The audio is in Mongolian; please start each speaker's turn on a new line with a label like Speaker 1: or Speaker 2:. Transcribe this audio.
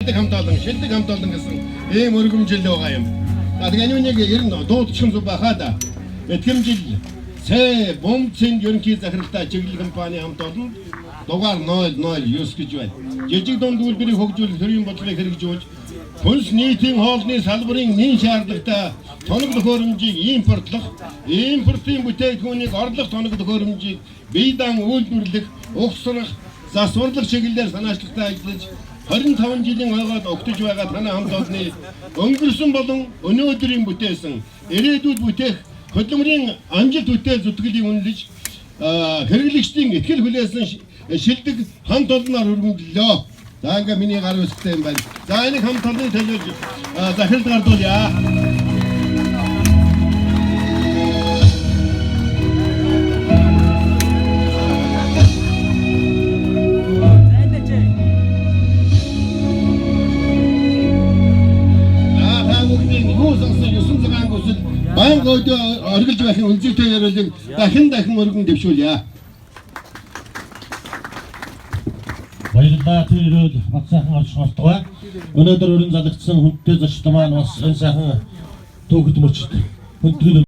Speaker 1: шилдэг хамт олон гэсэн ийм өргөмжил байгаа юм. Тэгээд энэ нэг ер нь дуудчихсан зүг байхаа да. Этгэмжил Сэ бомцын ерөнхий захиралтай чиглэл компани хамт олон дугаар 009 гэж байна. Жижиг дунд үйлдвэрийг хөгжүүлэх төрийн бодлогыг хэрэгжүүлж хүнс нийтийн хоолны салбарын нэн шаардлагатай тоног төхөөрөмжийг импортын бүтээгдэхүүнийг орлого тоног төхөөрөмжийг бие даан үйлдвэрлэх, ухсрах, засварлах чиглэлээр санаачлагтай ажиллаж 25 жилийн ойгоод өгтөж байгаа танай хамт олонны өнгөрсөн болон өнөөдрийн бүтээсэн ирээдүйд бүтээх хөдөлмөрийн амжилт үтэй зүтгэлийг үнэлж хэрэглэгчдийн ихтгэл хүлээсэн шилдэг хамт олоноор өргөмжлөө. За ингээ миний гар үсгтэй юм байна. За энийг хамт олонны төлөөлж захирал гардуулъя. Банк оргилж байх үнцгтэй яриулыг дахин өргөн дэвшүүлье.
Speaker 2: Баярлалаа түрүүл бат сайхан орж хортгоо. Өнөөдөр өрн залгдсан хүнтэй зочд маань бас энэ сайхан төгөлд мөчд.